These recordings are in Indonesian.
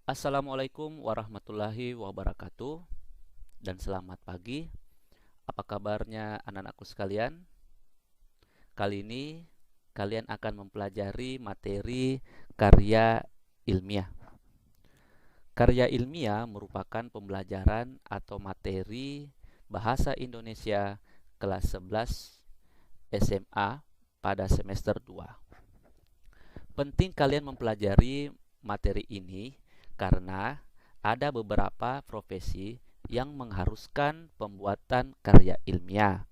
Assalamualaikum warahmatullahi wabarakatuh dan selamat pagi. Apa kabarnya anak-anakku sekalian? Kali ini kalian akan mempelajari materi karya ilmiah. Karya ilmiah merupakan pembelajaran atau materi bahasa Indonesia kelas 11 SMA pada semester 2. Penting kalian mempelajari materi ini karena ada beberapa profesi yang mengharuskan pembuatan karya ilmiah.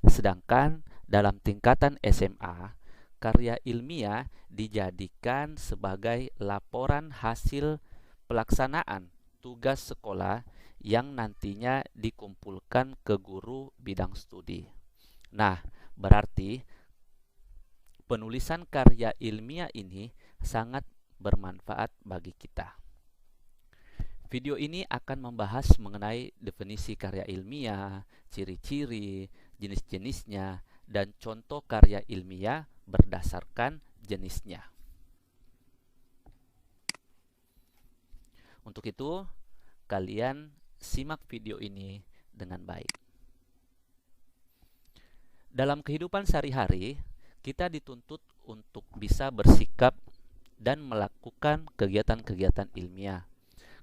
Sedangkan dalam tingkatan SMA, karya ilmiah dijadikan sebagai laporan hasil pelaksanaan tugas sekolah yang nantinya dikumpulkan ke guru bidang studi. Nah, berarti penulisan karya ilmiah ini sangat bermanfaat bagi kita. Video ini akan membahas mengenai definisi karya ilmiah, ciri-ciri, jenis-jenisnya, dan contoh karya ilmiah berdasarkan jenisnya. Untuk itu, kalian simak video ini dengan baik. Dalam kehidupan sehari-hari, kita dituntut untuk bisa bersikap dan melakukan kegiatan-kegiatan ilmiah.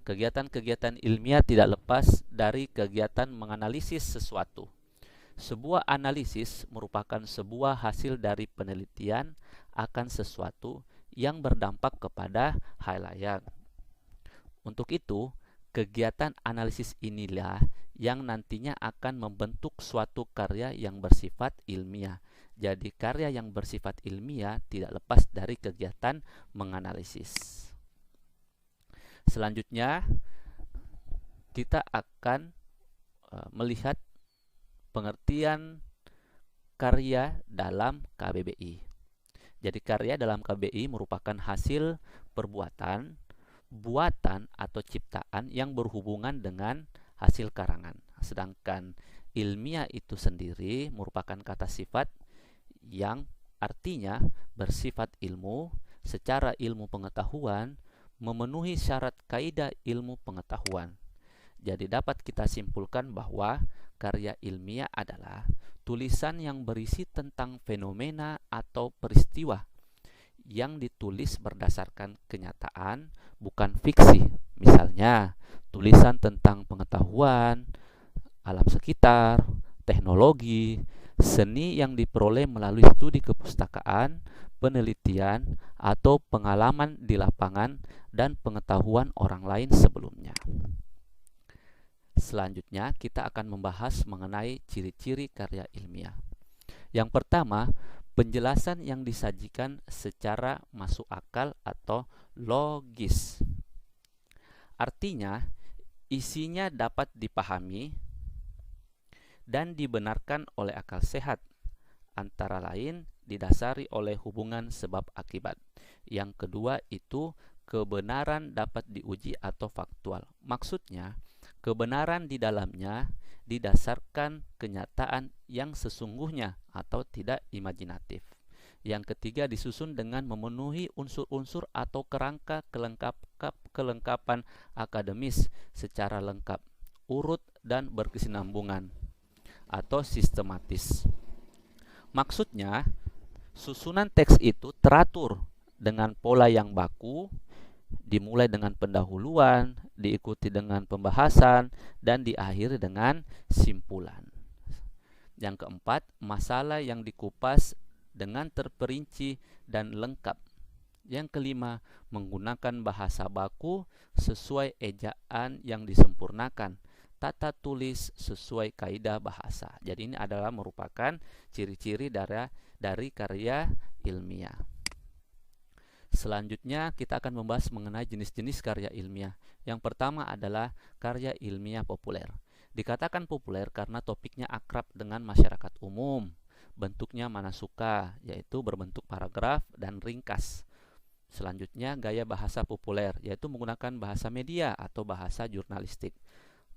Kegiatan-kegiatan ilmiah tidak lepas dari kegiatan menganalisis sesuatu. Sebuah analisis merupakan sebuah hasil dari penelitian akan sesuatu yang berdampak kepada khalayak. Untuk itu, kegiatan analisis inilah yang nantinya akan membentuk suatu karya yang bersifat ilmiah. Jadi karya yang bersifat ilmiah tidak lepas dari kegiatan menganalisis. Selanjutnya, kita akan melihat pengertian karya dalam KBBI. Jadi karya dalam KBBI merupakan hasil perbuatan, buatan atau ciptaan yang berhubungan dengan hasil karangan. Sedangkan ilmiah itu sendiri merupakan kata sifat yang artinya bersifat ilmu, secara ilmu pengetahuan, memenuhi syarat kaidah ilmu pengetahuan. Jadi dapat kita simpulkan bahwa karya ilmiah adalah tulisan yang berisi tentang fenomena atau peristiwa yang ditulis berdasarkan kenyataan, bukan fiksi. Misalnya, tulisan tentang pengetahuan, alam sekitar, teknologi, seni yang diperoleh melalui studi kepustakaan, penelitian, atau pengalaman di lapangan dan pengetahuan orang lain sebelumnya. Selanjutnya, kita akan membahas mengenai ciri-ciri karya ilmiah. Yang pertama, penjelasan yang disajikan secara masuk akal atau logis. Artinya, isinya dapat dipahami dan dibenarkan oleh akal sehat, antara lain didasari oleh hubungan sebab akibat. Yang kedua itu kebenaran dapat diuji atau faktual. Maksudnya, kebenaran di dalamnya didasarkan kenyataan yang sesungguhnya atau tidak imajinatif. Yang ketiga disusun dengan memenuhi unsur-unsur atau kerangka kelengkapan akademis secara lengkap, urut dan berkesinambungan atau sistematis. Maksudnya, susunan teks itu teratur dengan pola yang baku, dimulai dengan pendahuluan, diikuti dengan pembahasan, dan diakhiri dengan simpulan. Yang keempat, masalah yang dikupas dengan terperinci dan lengkap. Yang kelima, menggunakan bahasa baku sesuai ejaan yang disempurnakan, tata tulis sesuai kaidah bahasa. Jadi ini adalah merupakan ciri-ciri dari karya ilmiah. Selanjutnya kita akan membahas mengenai jenis-jenis karya ilmiah. Yang pertama adalah karya ilmiah populer. Dikatakan populer karena topiknya akrab dengan masyarakat umum. Bentuknya mana suka, yaitu berbentuk paragraf dan ringkas. Selanjutnya gaya bahasa populer, yaitu menggunakan bahasa media atau bahasa jurnalistik.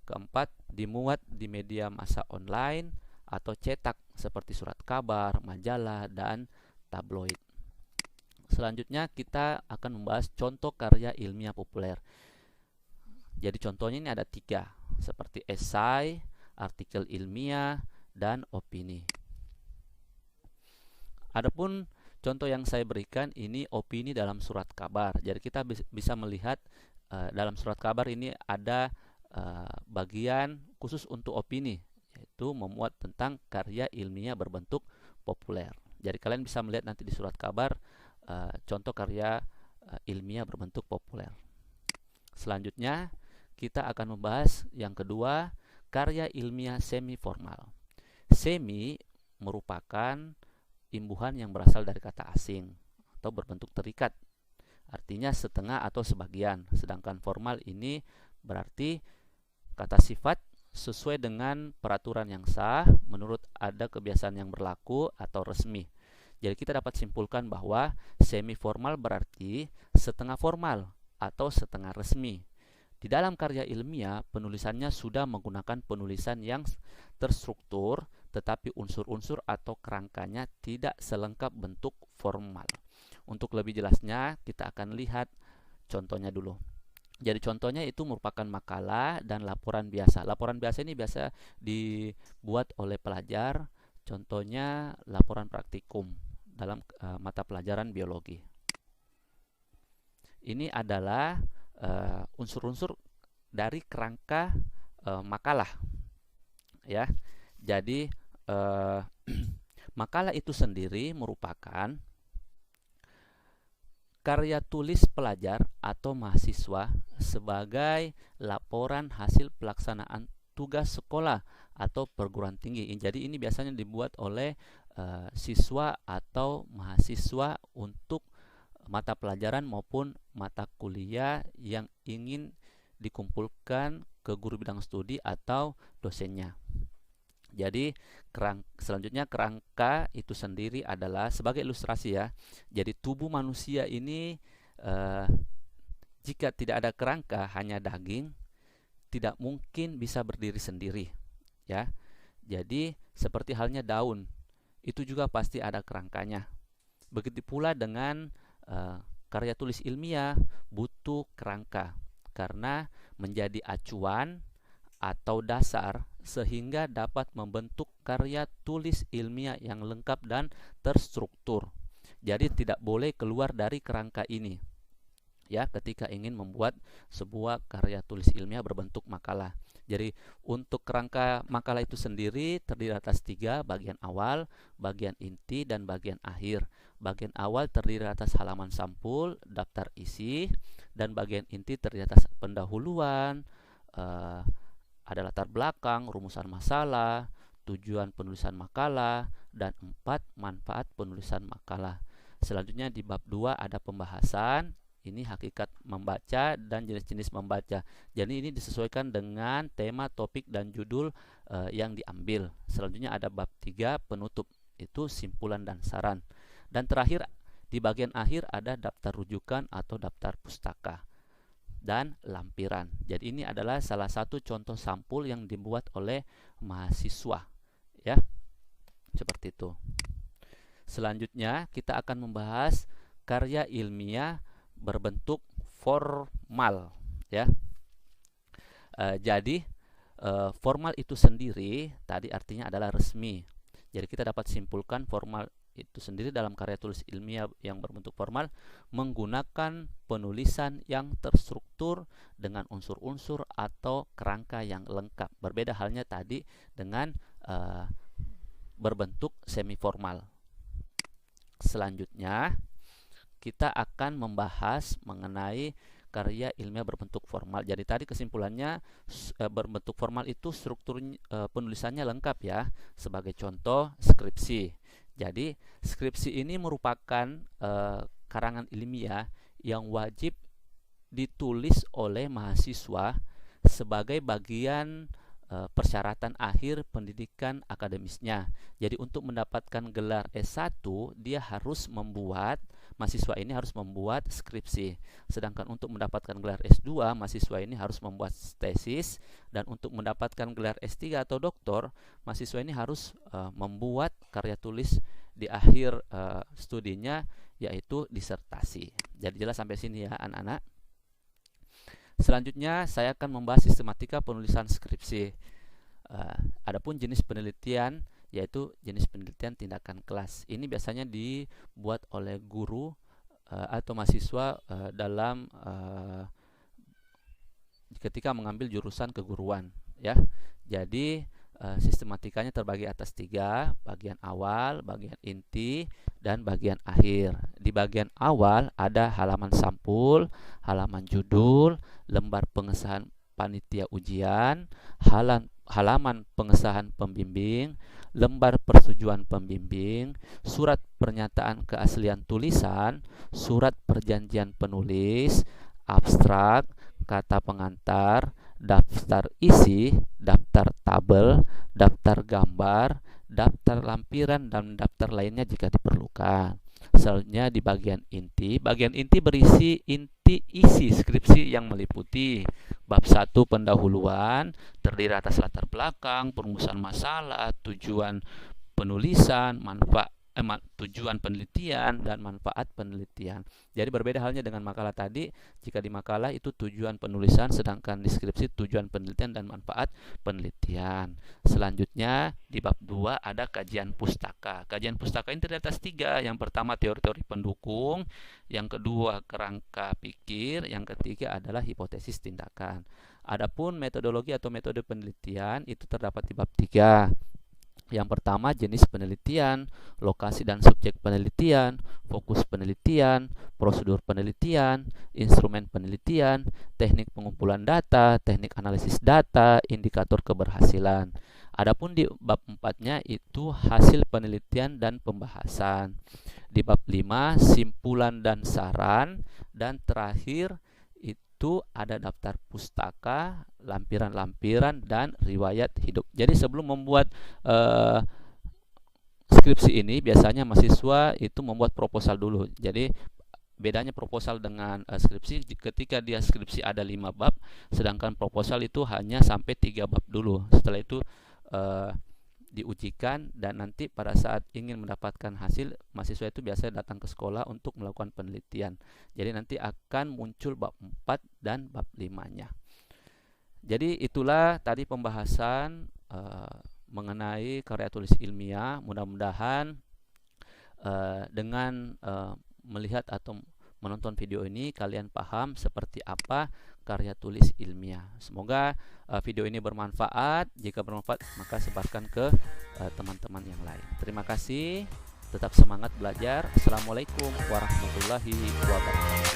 Keempat, dimuat di media massa online atau cetak seperti surat kabar, majalah, dan tabloid. Selanjutnya kita akan membahas contoh karya ilmiah populer. Jadi contohnya ini ada 3, seperti esai, artikel ilmiah, dan opini. Adapun contoh yang saya berikan ini opini dalam surat kabar. Jadi kita bisa melihat dalam surat kabar ini ada bagian khusus untuk opini, yaitu memuat tentang karya ilmiah berbentuk populer. Jadi kalian bisa melihat nanti di surat kabar contoh karya ilmiah berbentuk populer. Selanjutnya kita akan membahas yang kedua, karya ilmiah semi formal. Semi merupakan imbuhan yang berasal dari kata asing atau berbentuk terikat, artinya setengah atau sebagian. Sedangkan formal ini berarti kata sifat sesuai dengan peraturan yang sah menurut ada kebiasaan yang berlaku atau resmi. Jadi kita dapat simpulkan bahwa semi formal berarti setengah formal atau setengah resmi. Di dalam karya ilmiah, penulisannya sudah menggunakan penulisan yang terstruktur, tetapi unsur-unsur atau kerangkanya tidak selengkap bentuk formal. Untuk lebih jelasnya, kita akan lihat contohnya dulu. Jadi contohnya itu merupakan makalah dan laporan biasa. Laporan biasa ini biasa dibuat oleh pelajar, contohnya laporan praktikum dalam mata pelajaran biologi. Ini adalah unsur-unsur dari kerangka makalah, ya. Jadi makalah itu sendiri merupakan karya tulis pelajar atau mahasiswa sebagai laporan hasil pelaksanaan tugas sekolah atau perguruan tinggi. Jadi ini biasanya dibuat oleh siswa atau mahasiswa untuk mata pelajaran maupun mata kuliah yang ingin dikumpulkan ke guru bidang studi atau dosennya. Jadi selanjutnya kerangka itu sendiri adalah sebagai ilustrasi, ya. Jadi tubuh manusia ini jika tidak ada kerangka, hanya daging, tidak mungkin bisa berdiri sendiri, ya. Jadi seperti halnya daun, itu juga pasti ada kerangkanya. Begitu pula dengan karya tulis ilmiah butuh kerangka karena menjadi acuan atau dasar sehingga dapat membentuk karya tulis ilmiah yang lengkap dan terstruktur. Jadi tidak boleh keluar dari kerangka ini, ya, ketika ingin membuat sebuah karya tulis ilmiah berbentuk makalah. Jadi untuk kerangka makalah itu sendiri terdiri atas 3, bagian awal, bagian inti, dan bagian akhir. Bagian awal terdiri atas halaman sampul, daftar isi, dan bagian inti terdiri atas pendahuluan, ada latar belakang, rumusan masalah, tujuan penulisan makalah, dan 4, manfaat penulisan makalah. Selanjutnya di bab 2 ada pembahasan. Ini hakikat membaca dan jenis-jenis membaca. Jadi ini disesuaikan dengan tema, topik, dan judul yang diambil. Selanjutnya ada bab 3 penutup, itu simpulan dan saran. Dan terakhir di bagian akhir ada daftar rujukan atau daftar pustaka dan lampiran. Jadi ini adalah salah satu contoh sampul yang dibuat oleh mahasiswa, ya. Seperti itu. Selanjutnya kita akan membahas karya ilmiah berbentuk formal, ya. Jadi formal itu sendiri tadi artinya adalah resmi. Jadi kita dapat simpulkan formal itu sendiri dalam karya tulis ilmiah yang berbentuk formal menggunakan penulisan yang terstruktur dengan unsur-unsur atau kerangka yang lengkap. Berbeda halnya tadi dengan berbentuk semi formal. Selanjutnya kita akan membahas mengenai karya ilmiah berbentuk formal. Jadi tadi kesimpulannya berbentuk formal itu struktur penulisannya lengkap, ya. Sebagai contoh skripsi. Jadi skripsi ini merupakan karangan ilmiah yang wajib ditulis oleh mahasiswa sebagai bagian persyaratan akhir pendidikan akademisnya. Jadi untuk mendapatkan gelar S1 dia harus membuat, mahasiswa ini harus membuat skripsi. Sedangkan untuk mendapatkan gelar S2 mahasiswa ini harus membuat tesis, dan untuk mendapatkan gelar S3 atau doktor mahasiswa ini harus membuat karya tulis di akhir studinya, yaitu disertasi. Jadi jelas sampai sini, ya anak-anak. Selanjutnya saya akan membahas sistematika penulisan skripsi. Adapun jenis penelitian yaitu jenis penelitian tindakan kelas. Ini biasanya dibuat oleh guru atau mahasiswa dalam ketika mengambil jurusan keguruan, ya. Jadi sistematikanya terbagi atas 3, bagian awal, bagian inti, dan bagian akhir. Di bagian awal ada halaman sampul, halaman judul, lembar pengesahan panitia ujian, halaman pengesahan pembimbing, lembar persetujuan pembimbing, surat pernyataan keaslian tulisan, surat perjanjian penulis, abstrak, kata pengantar, daftar isi, daftar tabel, daftar gambar, daftar lampiran, dan daftar lainnya jika diperlukan. Selanjutnya di bagian inti berisi inti isi skripsi yang meliputi bab 1 pendahuluan, terdiri atas latar belakang, perumusan masalah, tujuan penulisan, tujuan penelitian, dan manfaat penelitian. Jadi berbeda halnya dengan makalah tadi. Jika di makalah itu tujuan penulisan, sedangkan di skripsi tujuan penelitian dan manfaat penelitian. Selanjutnya di bab 2 ada kajian pustaka. Kajian pustaka ini terdiri atas 3. Yang pertama teori-teori pendukung, yang kedua kerangka pikir, yang ketiga adalah hipotesis tindakan. Adapun metodologi atau metode penelitian itu terdapat di bab 3. Yang pertama jenis penelitian, lokasi dan subjek penelitian, fokus penelitian, prosedur penelitian, instrumen penelitian, teknik pengumpulan data, teknik analisis data, indikator keberhasilan. Adapun di bab 4-nya itu hasil penelitian dan pembahasan. Di bab 5 simpulan dan saran, dan terakhir itu ada daftar pustaka, lampiran-lampiran, dan riwayat hidup. Jadi sebelum membuat skripsi ini biasanya mahasiswa itu membuat proposal dulu. Jadi bedanya proposal dengan skripsi, ketika dia skripsi ada 5 bab, sedangkan proposal itu hanya sampai 3 bab dulu. Setelah itu diujikan, dan nanti pada saat ingin mendapatkan hasil, mahasiswa itu biasanya datang ke sekolah untuk melakukan penelitian. Jadi nanti akan muncul bab 4 dan bab 5-nya. Jadi itulah tadi pembahasan mengenai karya tulis ilmiah. Mudah-mudahan dengan melihat atau menonton video ini kalian paham seperti apa karya tulis ilmiah. Semoga video ini bermanfaat. Jika bermanfaat maka sebarkan ke teman-teman yang lain. Terima kasih. Tetap semangat belajar. Assalamualaikum warahmatullahi wabarakatuh.